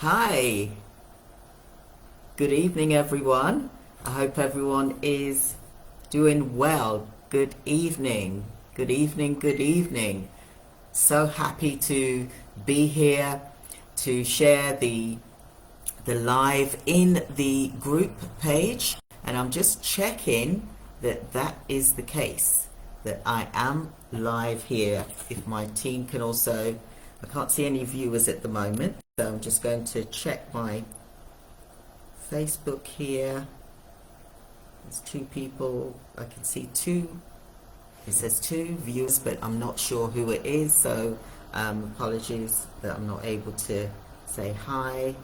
Hi, good evening, everyone. I hope everyone is doing well. Good evening, good evening, good evening. So happy to be here to share the live in the group page, and I'm just checking that that is the case, that I am live here. If my team can also, I can't see any viewers at the moment, so I'm just going to check my Facebook here. There's two people. I can see two. It says two viewers, but I'm not sure who it is, so apologies that I'm not able to say hi.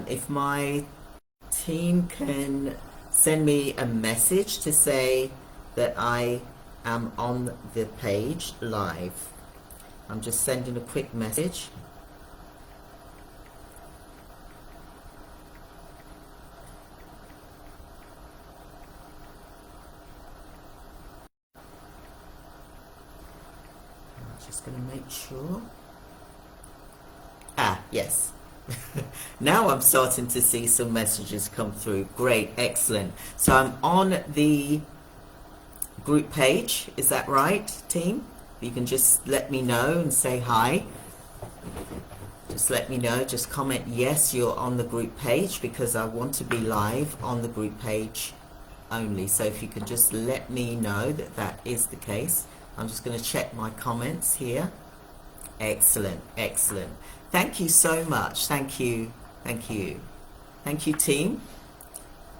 If my team can send me a message to say that I am on the page live. I'm just sending a quick message. I'm just going to make sure. Ah, yes. Now I'm starting to see some messages come through. Great, excellent. So I'm on the group page. Is that right, team? You can just let me know and say hi. Just let me know. Just comment yes, you're on the group page, because I want to be live on the group page only. So if you could just let me know that that is the case. I'm just going to check my comments here. Excellent, excellent. Thank you so much. Thank you, thank you. Thank you, team.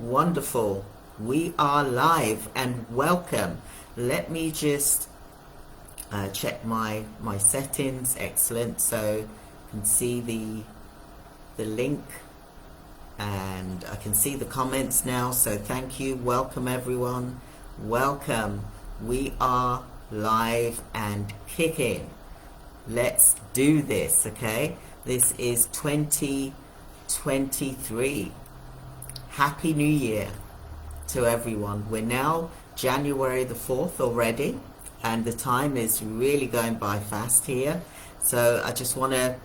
Wonderful. We are live and welcome. Let me just check my settings. Excellent. So you can see the link, and I can see the comments now. So thank you. Welcome, everyone. Welcome. We are live and kicking. Let's do this, okay? This is 2023. Happy New Year to everyone. We're now January the 4th already, and the time is really going by fast here. So I just want to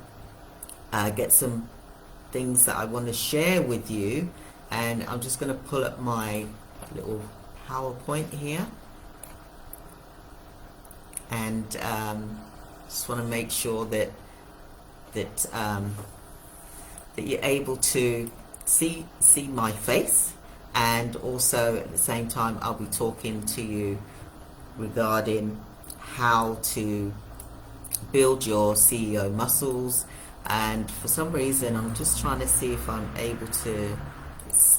get some things that I want to share with you, and I'm just going to pull up my little PowerPoint here, and just want to make sure that you're able to see my face, and also at the same time I'll be talking to you regarding how to build your CEO muscles. And for some reason I'm just trying to see if I'm able to,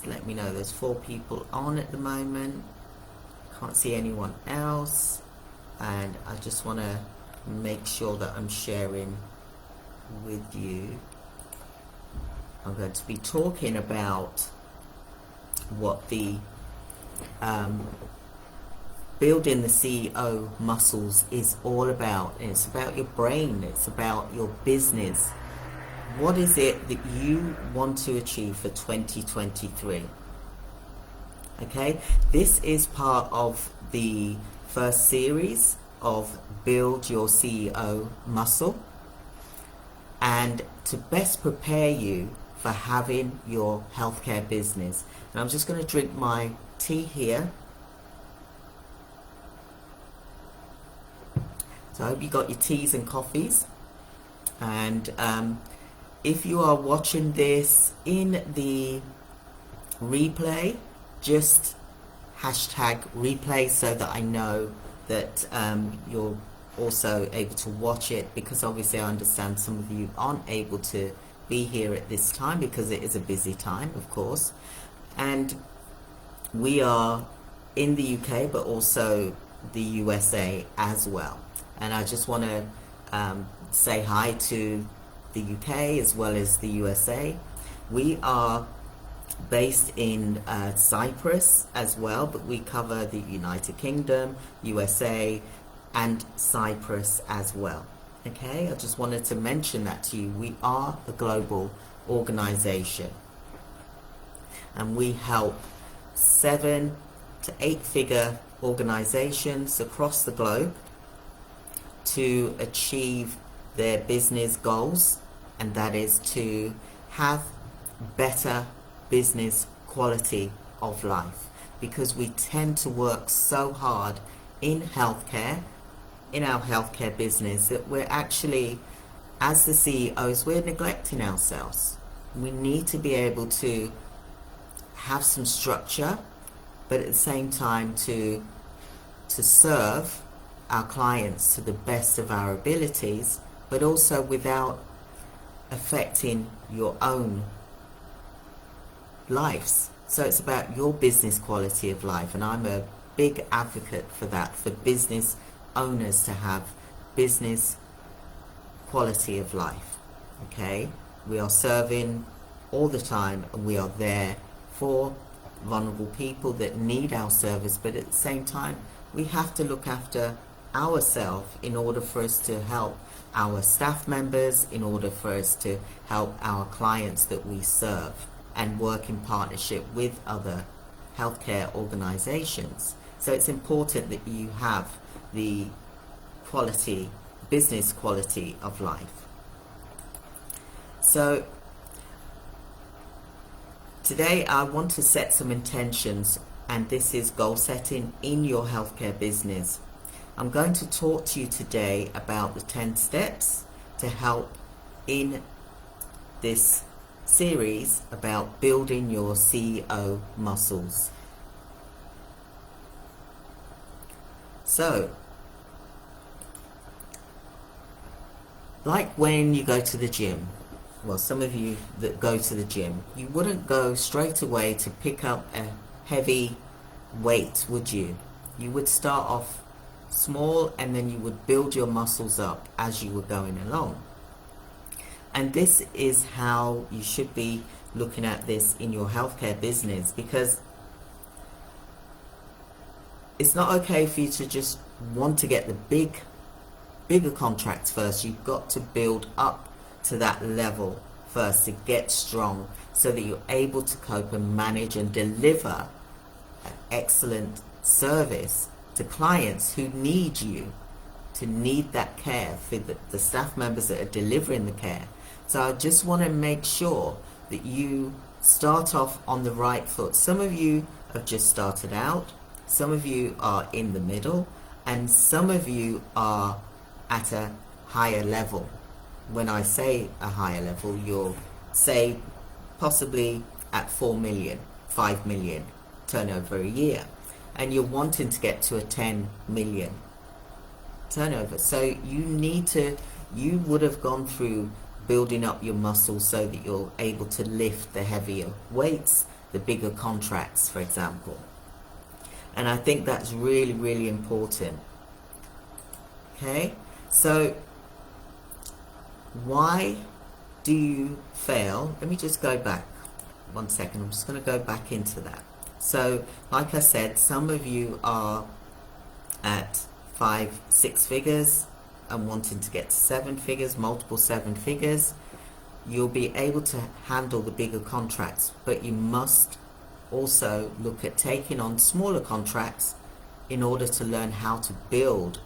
let me know. There's 4 people on at the moment, can't see anyone else, and I just want to make sure that I'm sharing with you. I'm going to be talking about what the building the CEO muscles is all about. And it's about your brain, it's about your business. What is it that you want to achieve for 2023? Okay, this is part of the first series of Build Your CEO Muscle, and to best prepare you for having your healthcare business. And I'm just going to drink my tea here. So I hope you got your teas and coffees. And if you are watching this in the replay, just hashtag replay so that I know that you're also able to watch it, because obviously I understand some of you aren't able to be here at this time because it is a busy time, of course. And we are in the UK but also the USA as well. And I just want to say hi to the UK as well as the USA. We are based in Cyprus as well, but we cover the United Kingdom, USA, and Cyprus as well. Okay, I just wanted to mention that to you. We are a global organization, and we help 7 to 8 figure organizations across the globe to achieve their business goals and that is to have better business quality of life, because we tend to work so hard in healthcare, in our healthcare business, that we're actually, as the CEOs, we're neglecting ourselves. We need to be able to have some structure, but at the same time to serve our clients to the best of our abilities, but also without affecting your own lives. So it's about your business quality of life, and I'm a big advocate for that, for business owners to have business quality of life. Okay, we are serving all the time, and we are there for vulnerable people that need our service, but at the same time we have to look after ourselves in order for us to help our staff members, in order for us to help our clients that we serve, and work in partnership with other healthcare organizations. So it's important that you have the quality, business quality of life. So today I want to set some intentions, and this is goal setting in your healthcare business. I'm going to talk to you today about the 10 steps to help in this series about building your CEO muscles. So, like when you go to the gym, well, some of you that go to the gym, you wouldn't go straight away to pick up a heavy weight, would you? You would start off small, and then you would build your muscles up as you were going along. And this is how you should be looking at this in your healthcare business, because it's not okay for you to just want to get the bigger contracts first. You've got to build up to that level first to get strong, so that you're able to cope and manage and deliver an excellent service to clients who need you, to need that care for the staff members that are delivering the care. So I just want to make sure that you start off on the right foot. Some of you have just started out, some of you are in the middle, and some of you are at a higher level. When I say a higher level, you're, say, possibly at 4 million, 5 million turnover a year, and you're wanting to get to a 10 million turnover. So you would have gone through building up your muscles so that you're able to lift the heavier weights, the bigger contracts, for example. And I think that's really, really important. Okay, so why do you fail? Let me just go back 1 second. I'm just going to go back into that. So like I said, some of you are at 5-6 figures and wanting to get to 7 figures, multiple 7 figures. You'll be able to handle the bigger contracts, but you must also look at taking on smaller contracts in order to learn how to build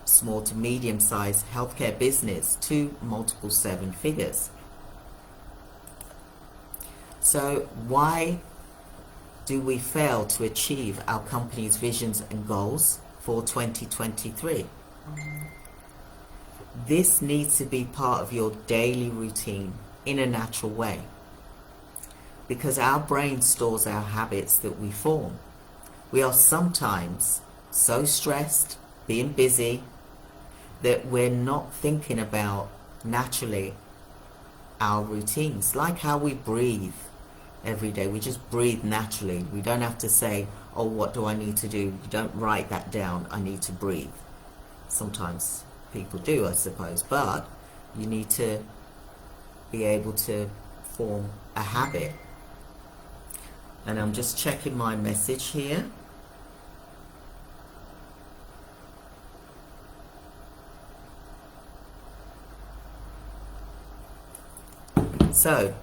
small to medium sized healthcare business to multiple 7 figures. So why do we fail to achieve our company's visions and goals for 2023? This needs to be part of your daily routine in a natural way, because our brain stores our habits that we form. We are sometimes so stressed, being busy, that we're not thinking about naturally our routines, like how we breathe every day. We just breathe naturally. We don't have to say, oh, what do I need to do? You don't write that down, I need to breathe. Sometimes people do, I suppose, but you need to be able to form a habit. And I'm just checking my message here. So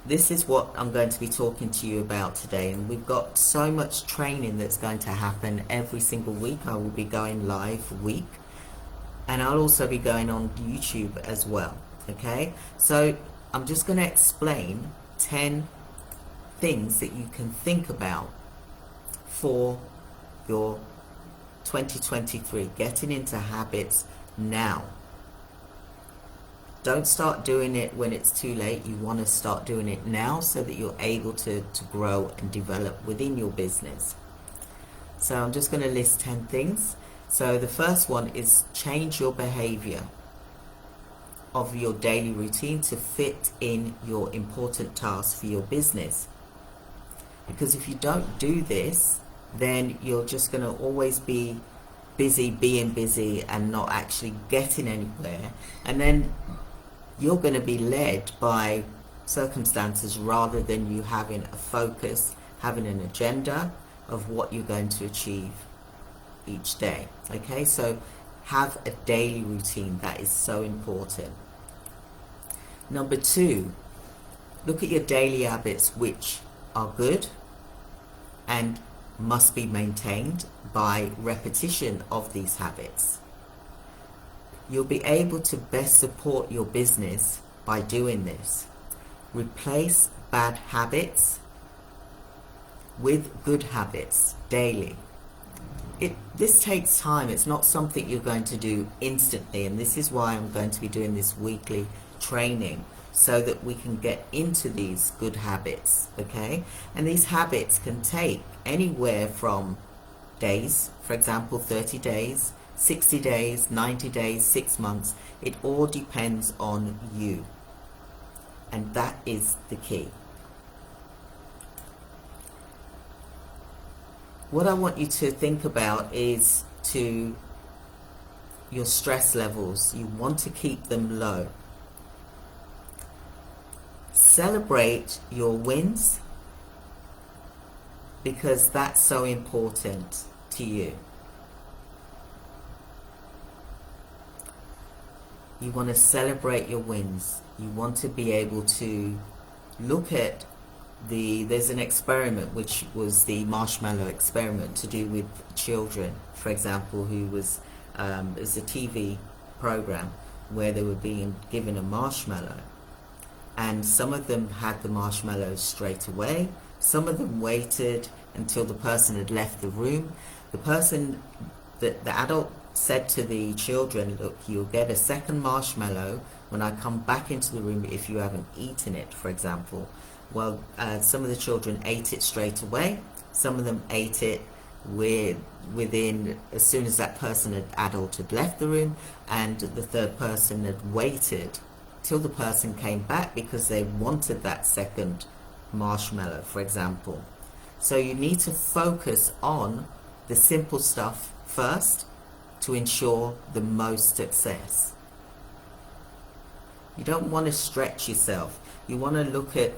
this is what I'm going to be talking to you about today, and we've got so much training that's going to happen every single week. I will be going live a week and I'll also be going on YouTube as well. Okay, so I'm just going to explain 10 things that you can think about for your 2023, getting into habits now. Don't start doing it when it's too late. You want to start doing it now so that you're able to grow and develop within your business. So I'm just going to list 10 things. So the first one is change your behavior of your daily routine to fit in your important tasks for your business. Because if you don't do this, then you're just going to always be busy being busy and not actually getting anywhere. And then you're going to be led by circumstances rather than you having a focus, having an agenda of what you're going to achieve each day. Okay, so have a daily routine. That is so important. Number 2, look at your daily habits which are good and must be maintained by repetition of these habits. You'll be able to best support your business by doing this. Replace bad habits with good habits daily. This takes time. It's not something you're going to do instantly, and this is why I'm going to be doing this weekly training so that we can get into these good habits. Okay, and these habits can take anywhere from days, for example 30 days, 60 days, 90 days, 6 months. It all depends on you, and that is the key. What I want you to think about is your stress levels. You want to keep them low. Celebrate your wins because that's so important to you. You want to celebrate your wins. You want to be able to look at there's an experiment which was the marshmallow experiment to do with children, for example, who was it was a TV program where they were being given a marshmallow, and some of them had the marshmallows straight away, some of them waited until the person had left the room. The adult said to the children, look, you'll get a second marshmallow when I come back into the room if you haven't eaten it, for example. Well, some of the children ate it straight away. Some of them ate it within as soon as that adult had left the room, and the third person had waited till the person came back because they wanted that second marshmallow, for example. So you need to focus on the simple stuff first to ensure the most success. You don't want to stretch yourself. You want to look at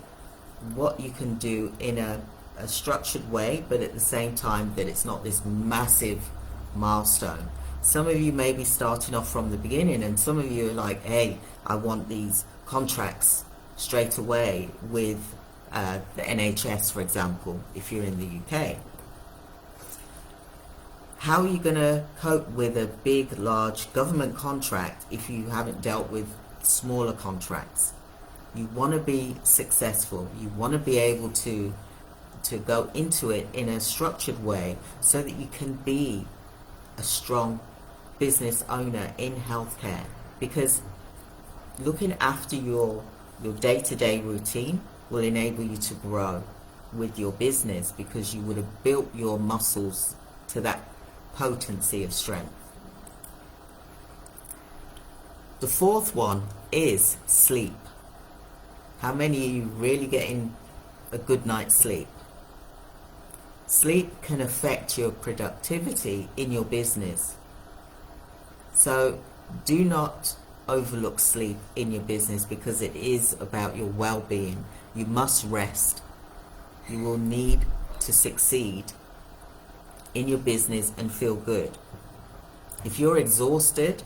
what you can do in a structured way, but at the same time that it's not this massive milestone. Some of you may be starting off from the beginning, and some of you are like, hey, I want these contracts straight away with the NHS, for example, if you're in the UK. How are you going to cope with a big, large government contract if you haven't dealt with smaller contracts? You want to be successful. You want to be able to go into it in a structured way so that you can be a strong business owner in healthcare. Because looking after your day-to-day routine will enable you to grow with your business, because you would have built your muscles to that potency of strength. The fourth one is sleep. How many of you really getting a good night's sleep? Sleep can affect your productivity in your business. So do not overlook sleep in your business, because it is about your well-being. You must rest. You will need to succeed in your business and feel good. If you're exhausted,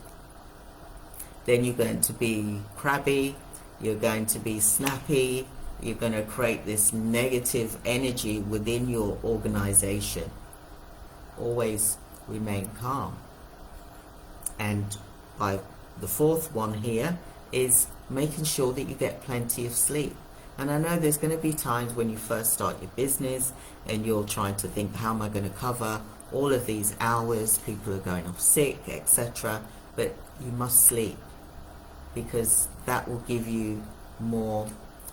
then you're going to be crabby, you're going to be snappy, you're going to create this negative energy within your organization. Always remain calm and by the fourth one here is making sure that you get plenty of sleep. And I know there's going to be times when you first start your business and you're trying to think, how am I going to cover all of these hours? People are going off sick, etc. But you must sleep, because that will give you more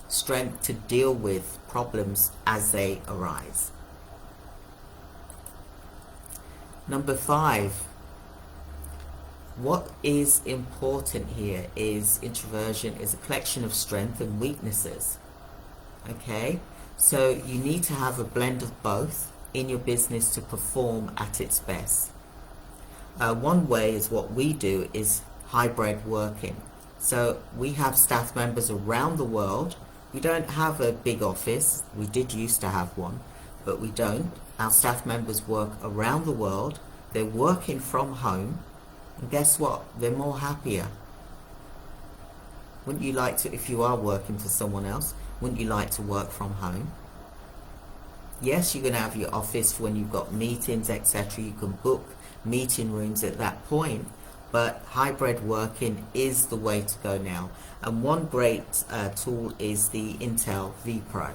strength to deal with problems as they arise. Number 5, what is important here is introversion is a collection of strengths and weaknesses. Okay, so you need to have a blend of both in your business to perform at its best. One way is what we do is hybrid working. So we have staff members around the world. We don't have a big office. We did used to have one, but we don't. Our staff members work around the world. They're working from home, and guess what? They're more happier. Wouldn't you like to, if you are working for someone else, wouldn't you like to work from home? Yes, you're going to have your office when you've got meetings, etc. You can book meeting rooms at that point, but hybrid working is the way to go now. And one great tool is the Intel vPro.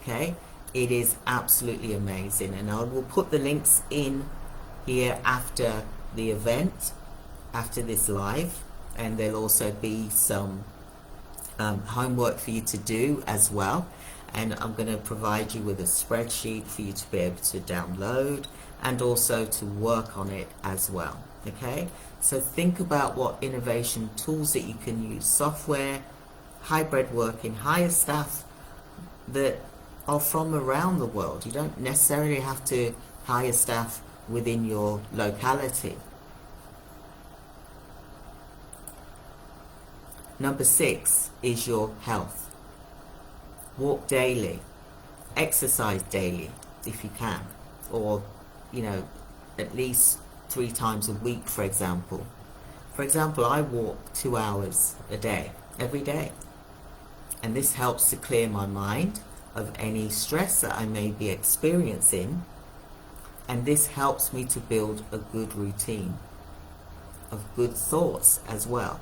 Okay, it is absolutely amazing, and I will put the links in here after the event, after this live, and there'll also be some homework for you to do as well, and I'm going to provide you with a spreadsheet for you to be able to download and also to work on it as well. Okay, so think about what innovation tools that you can use, software, hybrid working, hire staff that are from around the world. You don't necessarily have to hire staff within your locality. Number 6 is your health. Walk daily, exercise daily if you can, or at least 3 times a week, for example. For example, I walk 2 hours a day, every day, and this helps to clear my mind of any stress that I may be experiencing, and this helps me to build a good routine of good thoughts as well,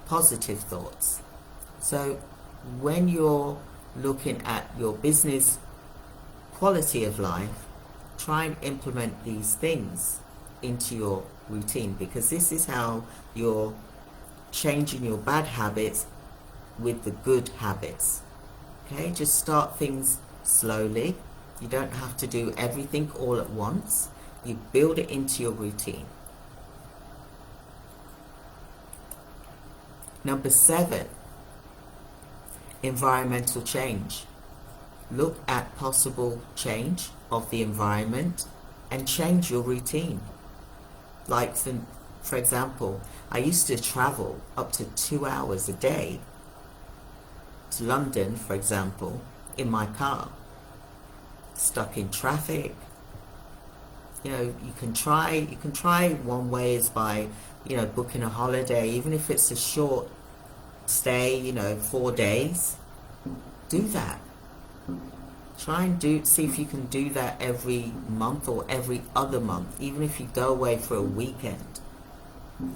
positive thoughts. So when you're looking at your business quality of life, try and implement these things into your routine, because this is how you're changing your bad habits with the good habits. Okay, just start things slowly. You don't have to do everything all at once. You build it into your routine. Number 7, environmental change. Look at possible change of the environment and change your routine. Like for example, I used to travel up to 2 hours a day to London, for example, in my car, stuck in traffic. You can try one way is by booking a holiday, even if it's a short stay, 4 days. Do that. Try and see if you can do that every month or every other month, even if you go away for a weekend.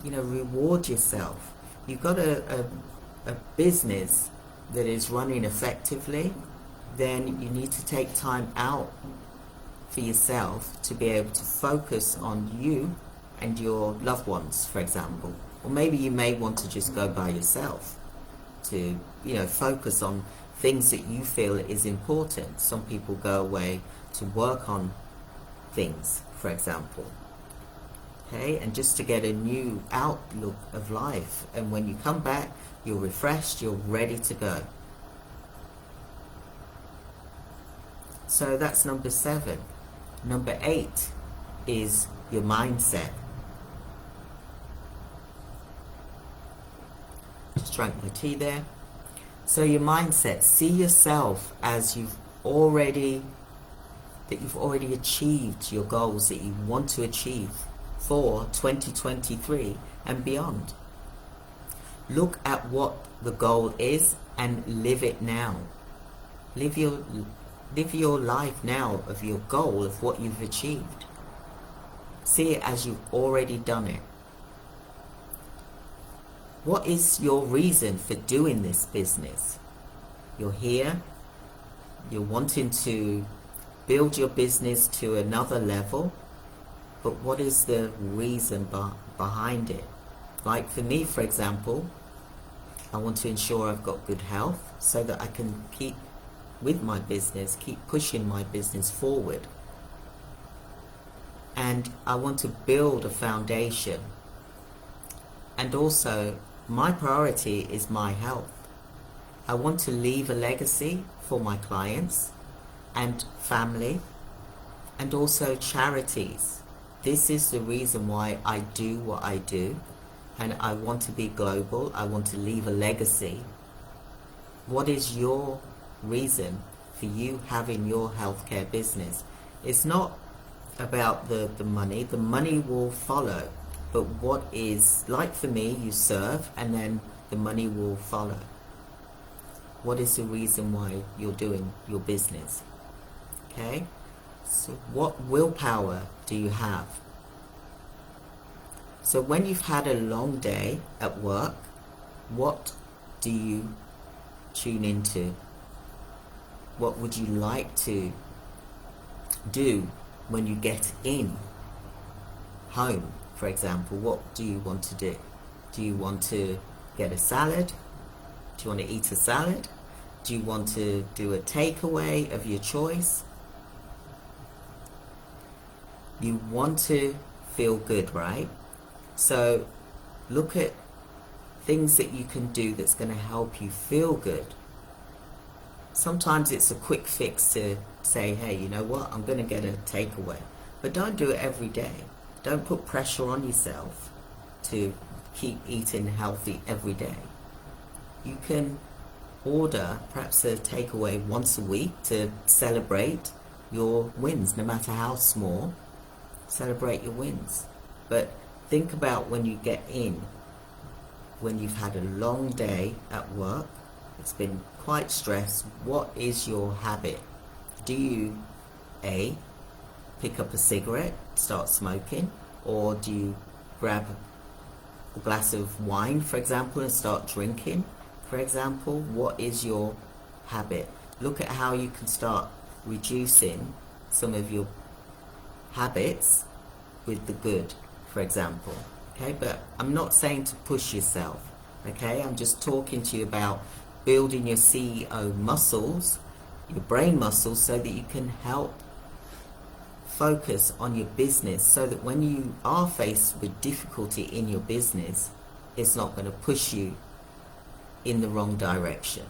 Reward yourself. You've got a business that is running effectively, then you need to take time out for yourself to be able to focus on you and your loved ones, for example. Or maybe you may want to just go by yourself to focus on things that you feel is important. Some people go away to work on things, for example, okay, and just to get a new outlook of life, and when you come back you're refreshed, you're ready to go. So that's number 7. Number 8 is your mindset. Just drank my tea there. So your mindset, see yourself as you've already achieved your goals that you want to achieve for 2023 and beyond. Look at what the goal is and live it now. Live your life now of your goal, of what you've achieved. See it as you've already done it. What is your reason for doing this business? You're here, you're wanting to build your business to another level, but what is the reason behind it? Like for me, for example, I want to ensure I've got good health so that I can keep with my business, keep pushing my business forward. And I want to build a foundation. And also, my priority is my health. I want to leave a legacy for my clients and family, and also charities. This is the reason why I do what I do, and I want to be global. I want to leave a legacy. What is your reason for you having your healthcare business? It's not about the money. The money will follow, but what is, like for me, you serve and then the money will follow. What is the reason why you're doing your business? Okay, so what willpower do you have? So when you've had a long day at work, what do you tune into? What would you like to do when you get in home, for example? What do you want to do? Do you want to get a salad? Do you want to eat a salad? Do you want to do a takeaway of your choice? You want to feel good, right? So look at things that you can do that's going to help you feel good. Sometimes it's a quick fix to say, hey, you know what, I'm going to get a takeaway. But don't do it every day. Don't put pressure on yourself to keep eating healthy every day. You can order perhaps a takeaway once a week to celebrate your wins, no matter how small. Celebrate your wins. But think about when you get in, when you've had a long day at work, it's been quite stressed. What is your habit? Do you A, pick up a cigarette, start smoking, or do you grab a glass of wine, for example, and start drinking, for example? What is your habit? Look at how you can start reducing some of your habits with the good, for example. Okay, but I'm not saying to push yourself. Okay, I'm just talking to you about building your CEO muscles, your brain muscles, so that you can help focus on your business, so that when you are faced with difficulty in your business, it's not going to push you in the wrong direction.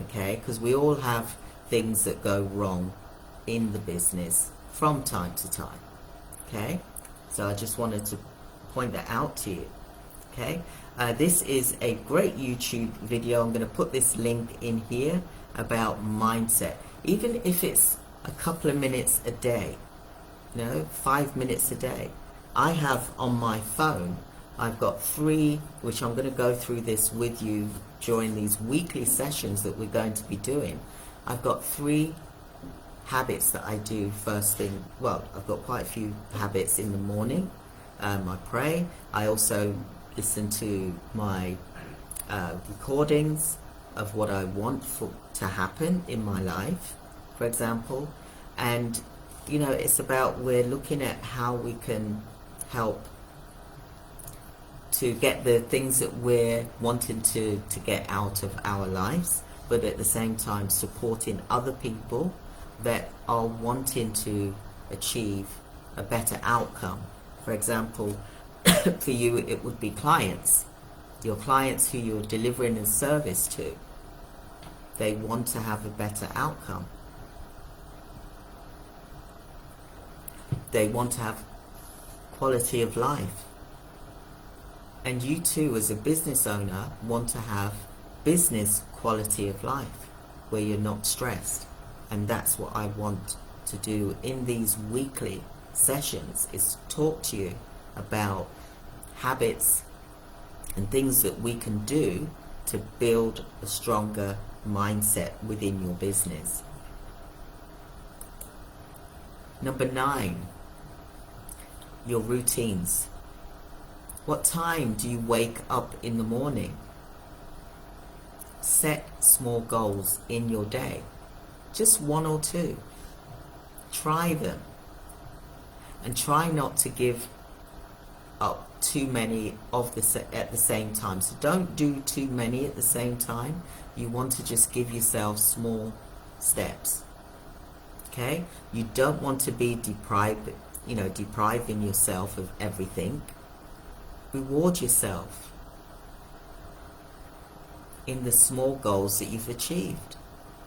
Okay, because we all have things that go wrong in the business from time to time. Okay, so I just wanted to point that out to you. Okay, this is a great YouTube video. I'm going to put this link in here about mindset. Even if it's a couple of minutes a day, 5 minutes a day. I have on my phone, I've got 3, which I'm going to go through this with you during these weekly sessions that we're going to be doing. I've got 3 habits that I do first thing. Well, I've got quite a few habits in the morning. I pray. I also listen to my recordings of what I want to happen in my life, for example. And it's about, we're looking at how we can help to get the things that we're wanting to get out of our lives, but at the same time supporting other people that are wanting to achieve a better outcome. For example, for you it would be clients, your clients who you're delivering a service to. They want to have a better outcome. They want to have quality of life. And you too, as a business owner, want to have business quality of life where you're not stressed. And that's what I want to do in these weekly sessions, is talk to you about habits and things that we can do to build a stronger mindset within your business. Number 9, your routines. What time do you wake up in the morning? Set small goals in your day. Just one or two. Try them. And try not to give up too many of at the same time. So don't do too many at the same time. You want to just give yourself small steps. Okay? You don't want to be depriving yourself of everything. Reward yourself in the small goals that you've achieved.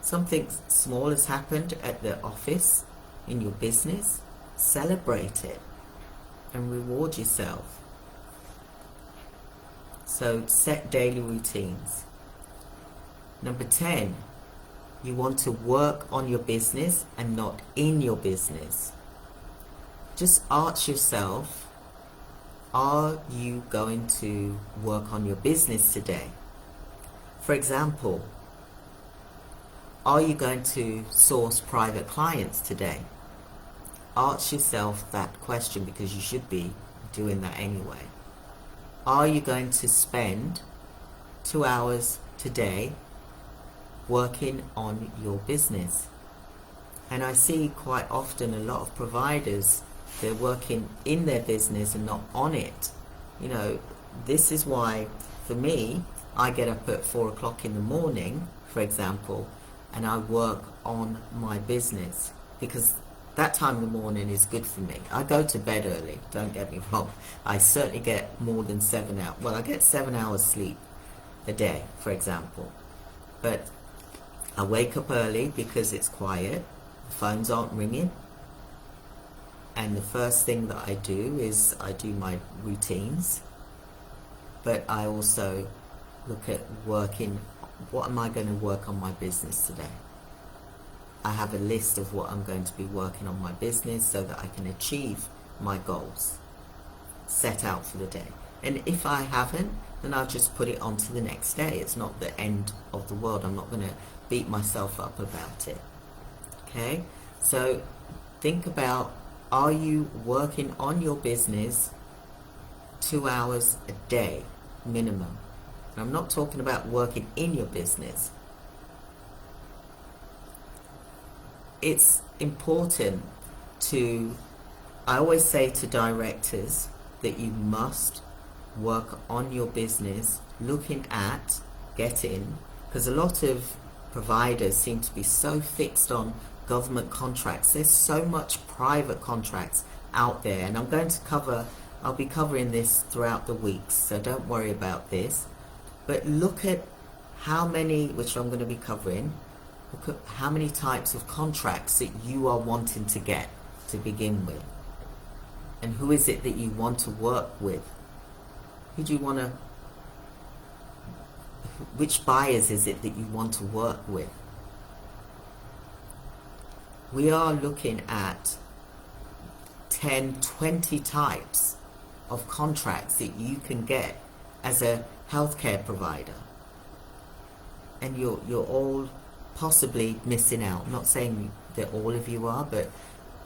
Something small has happened at the office, in your business. Celebrate it and reward yourself. So set daily routines. Number 10, you want to work on your business and not in your business. Just ask yourself, are you going to work on your business today? For example, are you going to source private clients today? Ask yourself that question, because you should be doing that anyway. Are you going to spend 2 hours today working on your business? And I see quite often a lot of providers, they're working in their business and not on it. You know, this is why, for me, I get up at 4 o'clock in the morning, for example, and I work on my business, because that time in the morning is good for me. I go to bed early, don't get me wrong. I certainly get more than 7 hours. Well, I get 7 hours sleep a day, for example. But I wake up early because it's quiet, the phones aren't ringing. And the first thing that I do is I do my routines. But I also look at working, what am I going to work on my business today? I have a list of what I'm going to be working on my business so that I can achieve my goals set out for the day. And if I haven't, then I'll just put it on to the next day. It's not the end of the world. I'm not going to beat myself up about it. Okay? So think about, are you working on your business 2 hours a day minimum? And I'm not talking about working in your business. It's important to, I always say to directors that you must work on your business, looking at getting, because a lot of providers seem to be so fixed on government contracts. There's so much private contracts out there, and I'll be covering this throughout the weeks, so don't worry about this. But look at how many, which I'm going to be covering, look at how many types of contracts that you are wanting to get to begin with. And who is it that you want to work with? Who do you want to, which buyers is it that you want to work with? We are looking at 10, 20 types of contracts that you can get as a healthcare provider. And you're all possibly missing out. I'm not saying that all of you are, but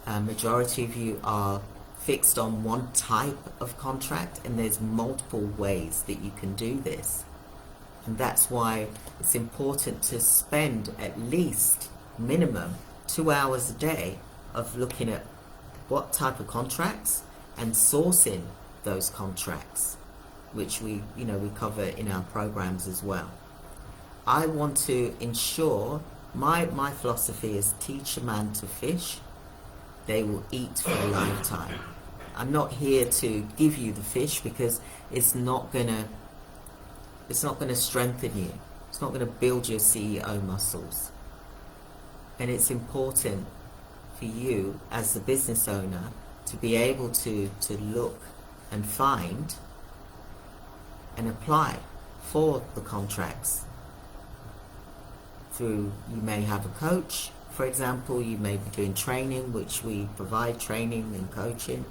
a majority of you are fixed on one type of contract, and there's multiple ways that you can do this. And that's why it's important to spend at least minimum 2 hours a day of looking at what type of contracts and sourcing those contracts, which we cover in our programs as well. I want to ensure, my philosophy is teach a man to fish, they will eat for a lifetime. I'm not here to give you the fish, because it's not gonna strengthen you. It's not gonna build your CEO muscles. And it's important for you as the business owner to be able to look and find and apply for the contracts. You may have a coach, for example, you may be doing training, which we provide training and coaching.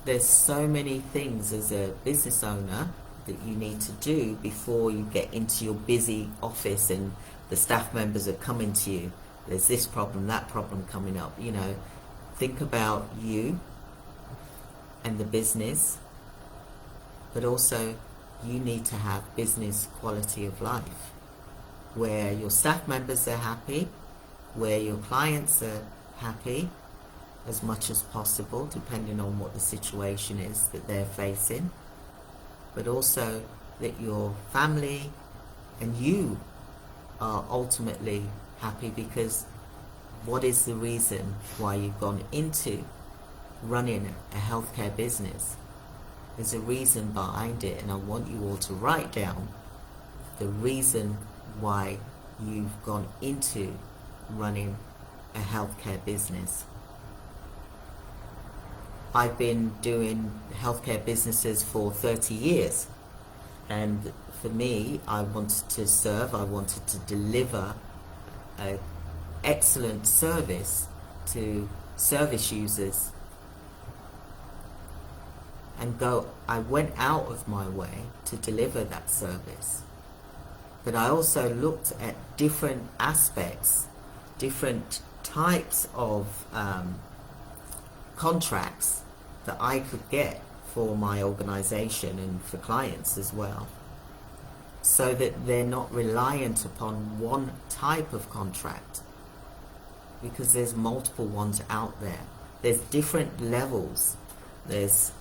There's so many things as a business owner that you need to do before you get into your busy office and the staff members are coming to you. There's this problem, that problem coming up. Think about you and the business but also you need to have business quality of life, where your staff members are happy, where your clients are happy as much as possible, depending on what the situation is that they're facing, but also that your family and you are ultimately happy, because what is the reason why you've gone into running a healthcare business? There's a reason behind it, and I want you all to write down the reason why you've gone into running a healthcare business. I've been doing healthcare businesses for 30 years, and for me, I wanted to serve, I wanted to deliver an excellent service to service users, and I went out of my way to deliver that service. But I also looked at different aspects, different types of contracts that I could get for my organization and for clients as well, so that they're not reliant upon one type of contract, because there's multiple ones out there. There's different levels. There's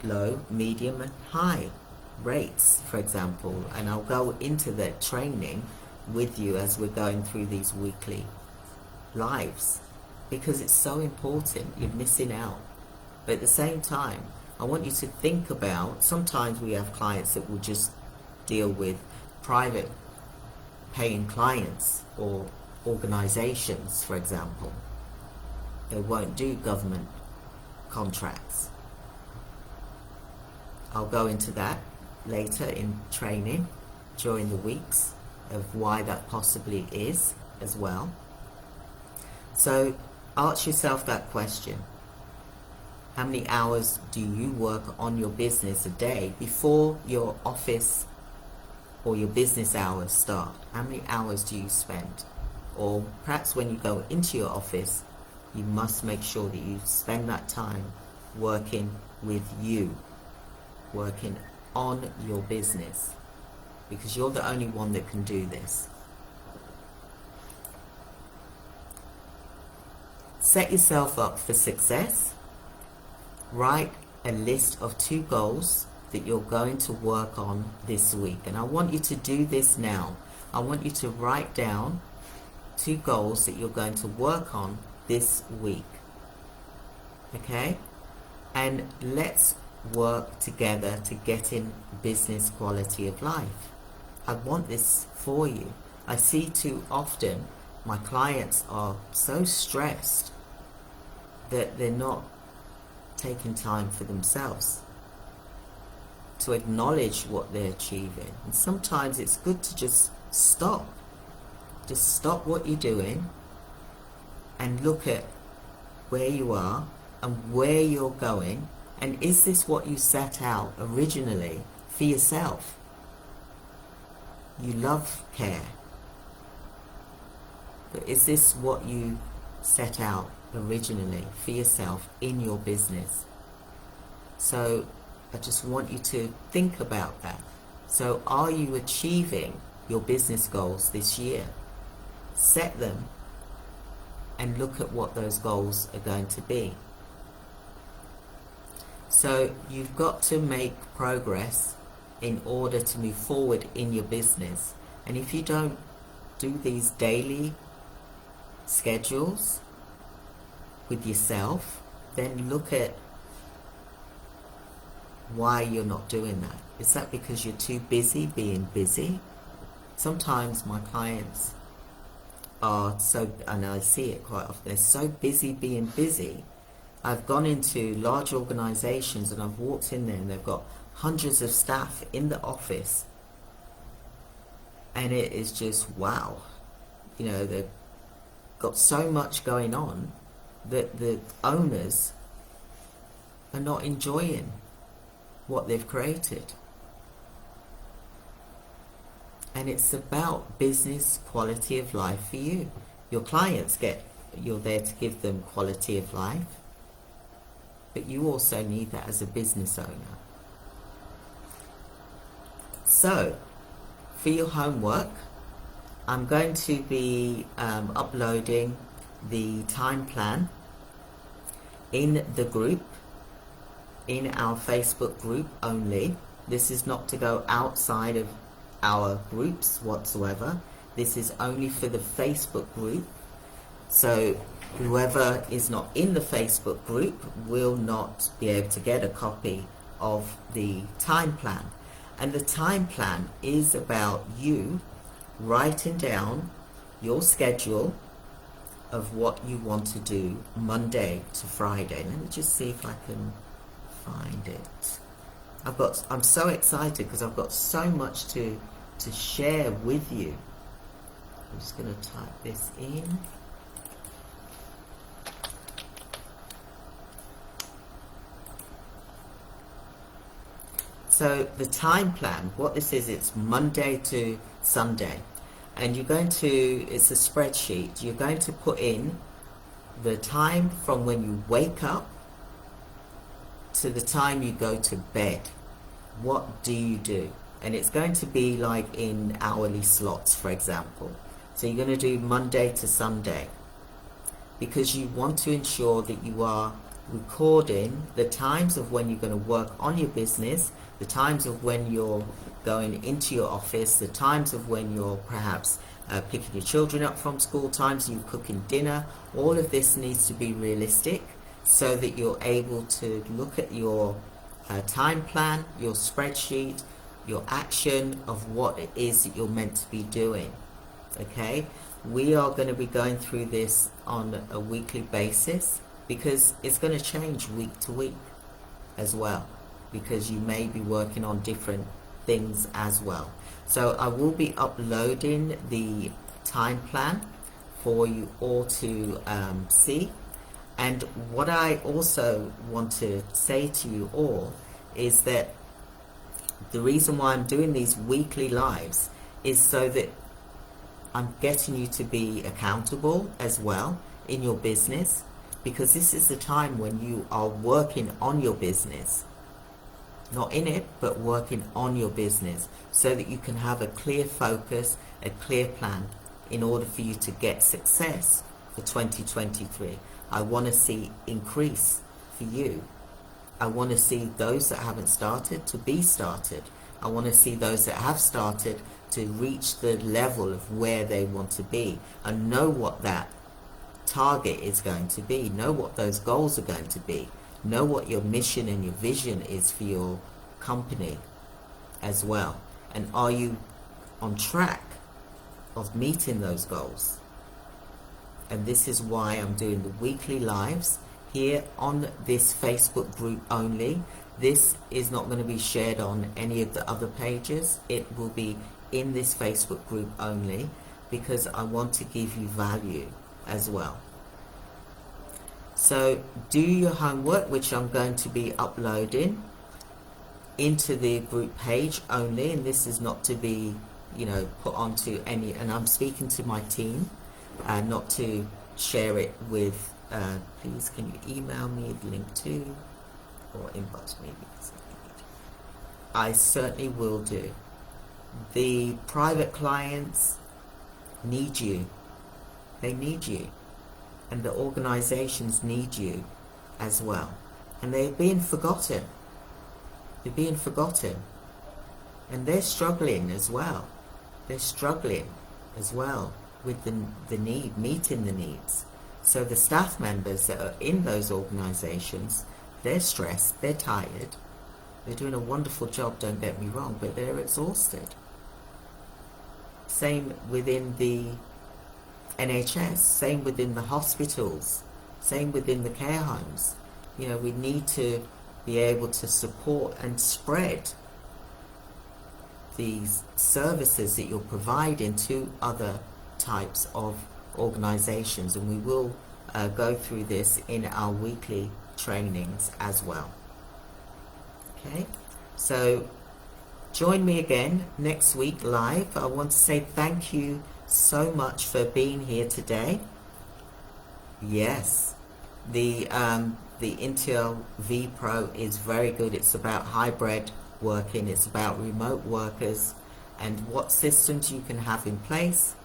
low, medium and high rates, for example, and I'll go into that training with you as we're going through these weekly lives, because it's so important. You're missing out. But at the same time, I want you to think about, sometimes we have clients that will just deal with private paying clients or organizations, for example. They won't do government contracts. I'll go into that later in training during the weeks of why that possibly is as well. So ask yourself that question. How many hours do you work on your business a day before your office or your business hours start? How many hours do you spend? Or perhaps when you go into your office, you must make sure that you spend that time working with you, working on your business, because you're the only one that can do this. Set yourself up for success. Write a list of 2 goals that you're going to work on this week. And I want you to do this now. I want you to write down 2 goals that you're going to work on this week. Okay? And let's work together to get in business quality of life. I want this for you. I see too often my clients are so stressed that they're not taking time for themselves to acknowledge what they're achieving. And sometimes it's good to just stop. Just stop what you're doing and look at where you are and where you're going. And is this what you set out originally for yourself? You love care. But is this what you set out originally for yourself in your business? So I just want you to think about that. So are you achieving your business goals this year? Set them and look at what those goals are going to be. So you've got to make progress in order to move forward in your business. And if you don't do these daily schedules with yourself, then look at why you're not doing that. Is that because you're too busy being busy? Sometimes my clients are so, and I see it quite often, they're so busy being busy. I've gone into large organizations and I've walked in there and they've got hundreds of staff in the office, and it is just wow. You know, they've got so much going on that the owners are not enjoying what they've created. And it's about business quality of life for you. Your clients you're there to give them quality of life, but you also need that as a business owner. So for your homework, I'm going to be uploading the time plan in the group, in our Facebook group only. This is not to go outside of our groups whatsoever. This is only for the Facebook group. So whoever is not in the Facebook group will not be able to get a copy of the time plan. And the time plan is about you writing down your schedule of what you want to do Monday to Friday. Let me just see if I can find it. I'm so excited because I've got so much to share with you. I'm just going to type this in. So the time plan, what this is, it's Monday to Sunday. And you're going to, it's a spreadsheet. You're going to put in the time from when you wake up to the time you go to bed. What do you do? And it's going to be like in hourly slots, for example. So you're going to do Monday to Sunday, because you want to ensure that you are recording the times of when you're going to work on your business, the times of when you're going into your office, the times of when you're perhaps picking your children up from school, times you're cooking dinner. All of this needs to be realistic so that you're able to look at your time plan, your spreadsheet, your action of what it is that you're meant to be doing. Okay, we are going to be going through this on a weekly basis, because it's going to change week to week as well, because you may be working on different things as well. So I will be uploading the time plan for you all to see. And what I also want to say to you all is that the reason why I'm doing these weekly lives is so that I'm getting you to be accountable as well in your business, because this is the time when you are working on your business, not in it, but working on your business, so that you can have a clear focus, a clear plan in order for you to get success for 2023. I want to see increase for you. I want to see those that haven't started to be started. I want to see those that have started to reach the level of where they want to be, and know what that target is going to be, know what those goals are going to be, know what your mission and your vision is for your company as well, and are you on track of meeting those goals. And this is why I'm doing the weekly lives here on this Facebook group only. This is not going to be shared on any of the other pages. It will be in this Facebook group only, because I want to give you value as well. So do your homework, which I'm going to be uploading into the group page only, and this is not to be, put onto any, and I'm speaking to my team, not to share it with, please can you email me the link to, or inbox me, because I certainly will do. The private clients need you. They need you. And the organizations need you as well. And they're being forgotten. They're being forgotten. And they're struggling as well. They're struggling as well with the need, meeting the needs. So the staff members that are in those organizations, they're stressed, they're tired. They're doing a wonderful job, don't get me wrong, but they're exhausted. Same within the NHS, same within the hospitals, same within the care homes. We need to be able to support and spread these services that you're providing to other types of organizations, and we will go through this in our weekly trainings as well. Okay, so join me again next week live. I want to say thank you so much for being here today. Yes, the Intel V Pro is very good. It's about hybrid working. It's about remote workers and what systems you can have in place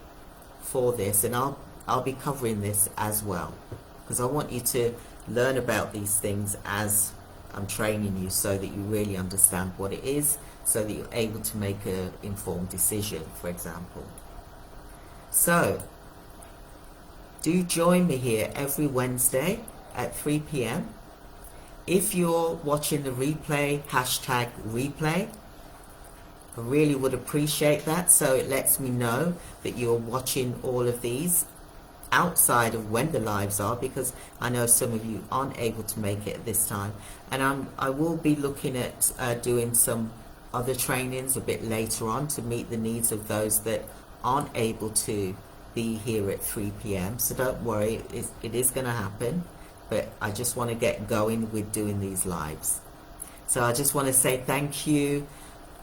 for this. And I'll be covering this as well, because I want you to learn about these things as I'm training you, so that you really understand what it is, so that you're able to make an informed decision, for example. So do join me here every Wednesday at 3 p.m. If you're watching the replay, hashtag replay. I really would appreciate that, so it lets me know that you're watching all of these outside of when the lives are, because I know some of you aren't able to make it at this time. And I will be looking at doing some other trainings a bit later on to meet the needs of those that aren't able to be here at 3 p.m. So don't worry, it is going to happen, but I just want to get going with doing these lives. So I just want to say thank you.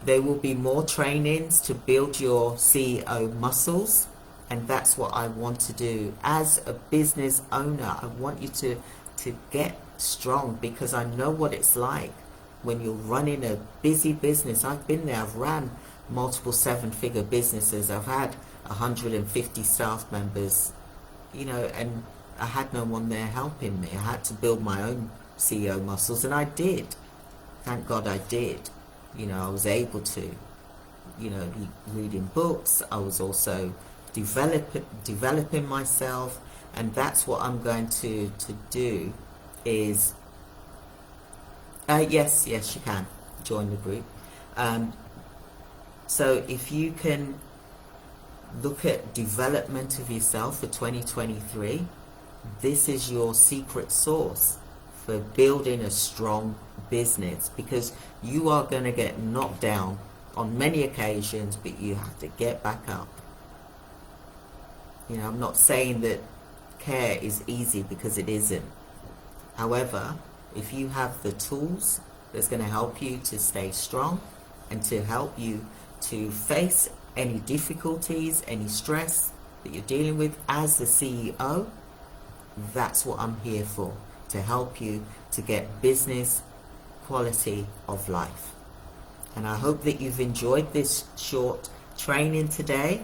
There will be more trainings to build your CEO muscles, and that's what I want to do. As a business owner, I want you to get strong, because I know what it's like when you're running a busy business. I've been there. I've ran multiple 7-figure businesses. I've had 150 staff members, you know, and I had no one there helping me. I had to build my own CEO muscles, and I did. Thank God I did. You know, I was able to, you know, reading books. I was also developing myself, and that's what I'm going to do is yes, you can join the group. So if you can look at development of yourself for 2023, this is your secret sauce for building a strong business, because you are going to get knocked down on many occasions, but you have to get back up. You know, I'm not saying that care is easy, because it isn't. However, if you have the tools that's going to help you to stay strong and to help you to face any difficulties, any stress that you're dealing with as the CEO, that's what I'm here for, to help you to get business quality of life. And I hope that you've enjoyed this short training today.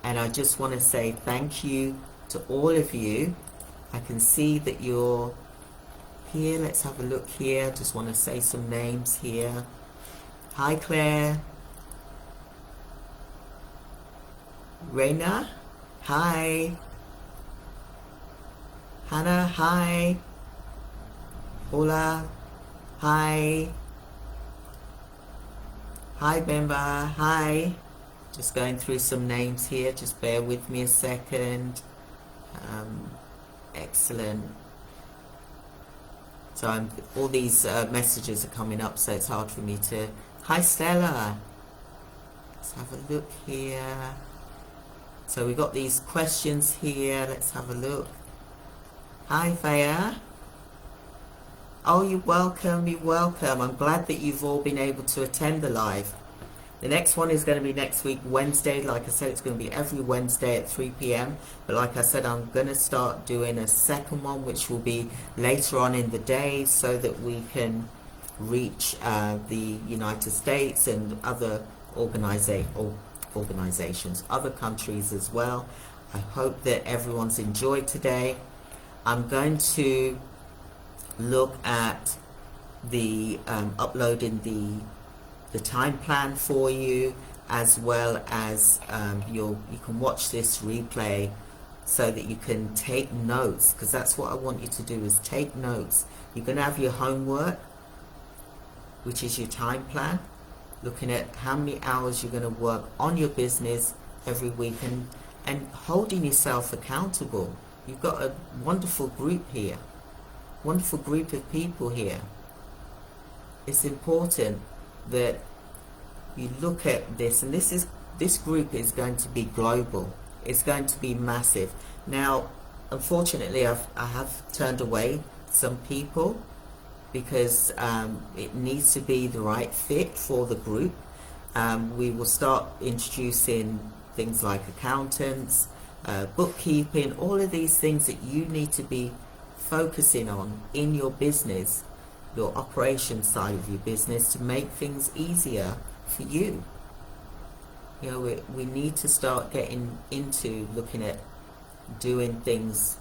And I just want to say thank you to all of you. I can see that you're here. Let's have a look here. Just want to say some names here. Hi, Claire. Reina. Hi. Hannah. Hi. Hola. Hi. Hi, Bemba. Hi. Just going through some names here. Just bear with me a second. Excellent. So all these messages are coming up, so it's hard for me to... Hi, Stella. Let's have a look here. So we've got these questions here. Let's have a look. Hi, Thea. Oh, you're welcome. You're welcome. I'm glad that you've all been able to attend the live. The next one is going to be next week, Wednesday. Like I said, it's going to be every Wednesday at 3 p.m. But like I said, I'm going to start doing a second one, which will be later on in the day, so that we can reach the United States and other organizations, other countries as well. I hope that everyone's enjoyed today. I'm going to look at the uploading the time plan for you, as well as you can watch this replay so that you can take notes, because that's what I want you to do, is take notes. You're going to have your homework, which is your time plan, looking at how many hours you're going to work on your business every week, and holding yourself accountable. You've got a wonderful group here, wonderful group of people here. It's important that you look at this, and this group is going to be global. It's going to be massive. Now, unfortunately, I have turned away some people, because it needs to be the right fit for the group. We will start introducing things like accountants, bookkeeping, all of these things that you need to be focusing on in your business. your operation side of your business to make things easier for you. You know, we need to start getting into looking at doing things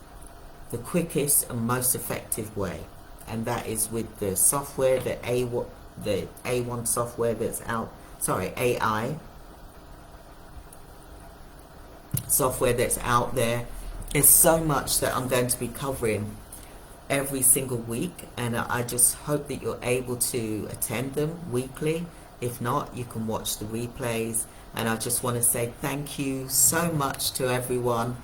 the quickest and most effective way, and that is with the software, the A1 software that's out, sorry, AI software that's out there. There's so much that I'm going to be covering every single week, and I just hope that you're able to attend them weekly. If not, you can watch the replays. And I just want to say thank you so much to everyone.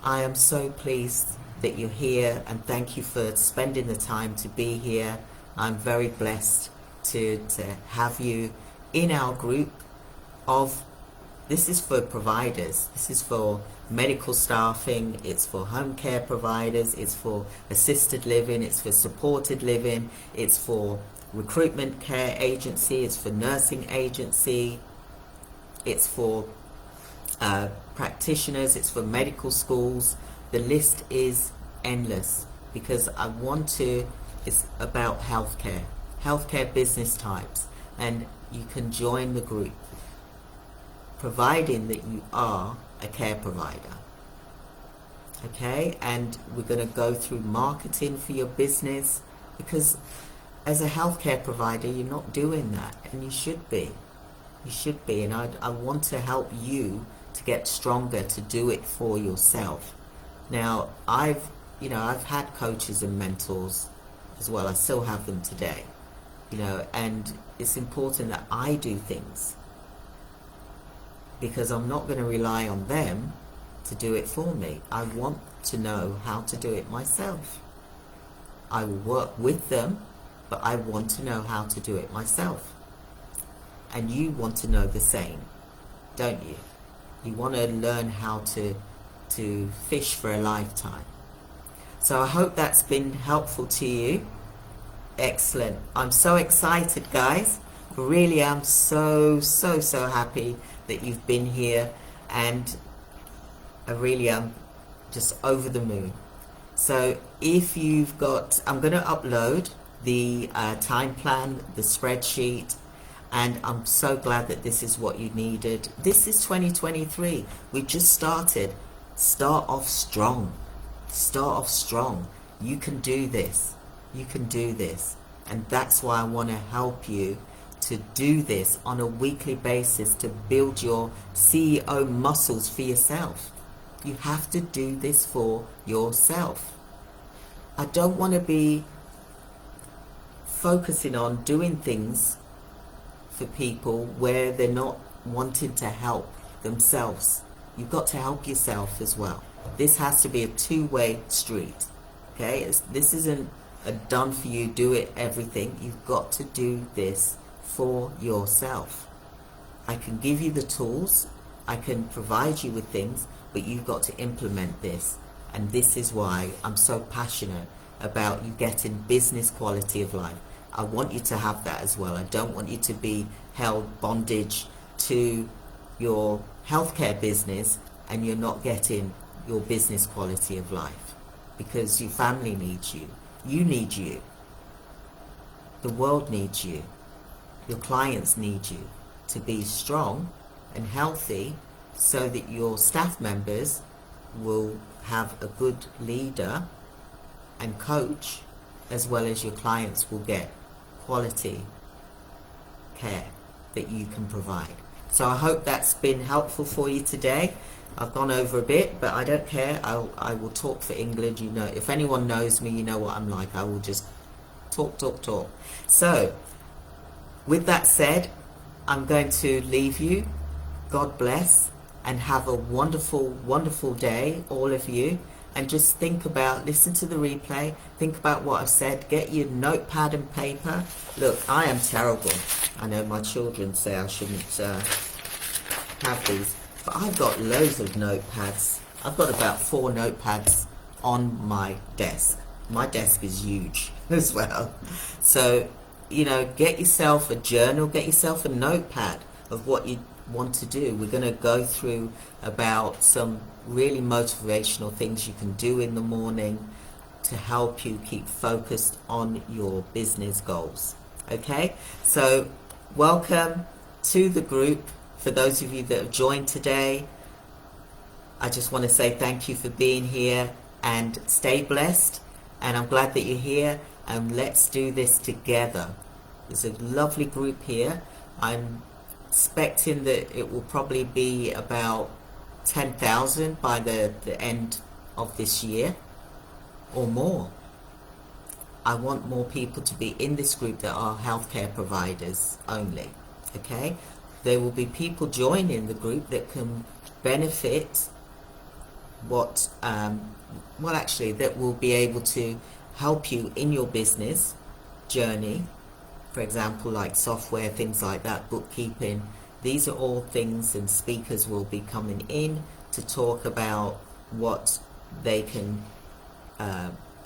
I am so pleased that you're here, and thank you for spending the time to be here. I'm very blessed to have you in our group of, this is for providers, this is for medical staffing, it's for home care providers, it's for assisted living, it's for supported living, it's for recruitment care agency, it's for nursing agency, it's for practitioners, it's for medical schools. The list is endless, because I want to, it's about healthcare business types, and you can join the group providing that you are a care provider. Okay, and we're going to go through marketing for your business, because as a healthcare provider you're not doing that, and you should be. You should be, and I want to help you to get stronger, to do it for yourself. Now, I've had coaches and mentors as well. I still have them today, and it's important that I do things, because I'm not going to rely on them to do it for me. I want to know how to do it myself. I will work with them, but I want to know how to do it myself. And you want to know the same, don't you? You want to learn how to fish for a lifetime. So I hope that's been helpful to you. Excellent. I'm so excited, guys. Really, I'm so happy that you've been here, and I really am just over the moon. So if you've got, I'm going to upload the time plan, the spreadsheet, and I'm so glad that this is what you needed. This is 2023. We just started. Start off strong. Start off strong. You can do this. You can do this. And that's why I want to help you to do this on a weekly basis, to build your CEO muscles for yourself. You have to do this for yourself. I don't want to be focusing on doing things for people where they're not wanting to help themselves. You've got to help yourself as well. This has to be a two-way street. Okay, this isn't a done for you, do it everything. You've got to do this for yourself. I can give you the tools, I can provide you with things, but you've got to implement this. And this is why I'm so passionate about you getting business quality of life. I want you to have that as well. I don't want you to be held bondage to your healthcare business and you're not getting your business quality of life, because your family needs you. You need you. The world needs you. Your clients need you to be strong and healthy, so that your staff members will have a good leader and coach, as well as your clients will get quality care that you can provide. So I hope that's been helpful for you today. I've gone over a bit, but I don't care. I will talk for England. If anyone knows me, you know what I'm like. I will just talk. So with that said, I'm going to leave you. God bless, and have a wonderful day, all of you. And just think about, listen to the replay, think about what I've said, get your notepad and paper. Look, I am terrible. I know my children say I shouldn't have these, but I've got loads of notepads. I've got about 4 notepads on my desk. My desk is huge as well. So, get yourself a journal, get yourself a notepad of what you want to do. We're going to go through about some really motivational things you can do in the morning, to help you keep focused on your business goals. Okay, so welcome to the group. For those of you that have joined today, I just want to say thank you for being here and stay blessed. And I'm glad that you're here, and let's do this together. There's a lovely group here. I'm expecting that it will probably be about 10,000 by the end of this year or more. I want more people to be in this group that are healthcare providers only. Okay, there will be people joining the group that can benefit that will be able to help you in your business journey. For example, like software, things like that, bookkeeping. These are all things, and speakers will be coming in to talk about what they can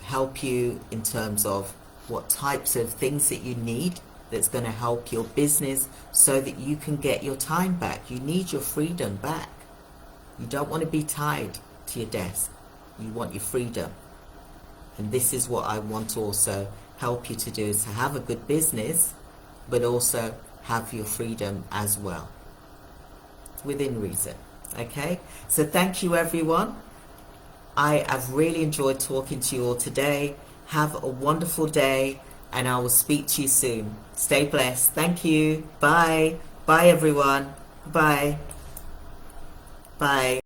help you in terms of what types of things that you need that's going to help your business so that you can get your time back. You need your freedom back. You don't want to be tied to your desk. You want your freedom. And this is what I want to also help you to do, is to have a good business, but also have your freedom as well, within reason. Okay, so thank you everyone. I have really enjoyed talking to you all today. Have a wonderful day, and I will speak to you soon. Stay blessed. Thank you. Bye. Bye everyone. Bye. Bye.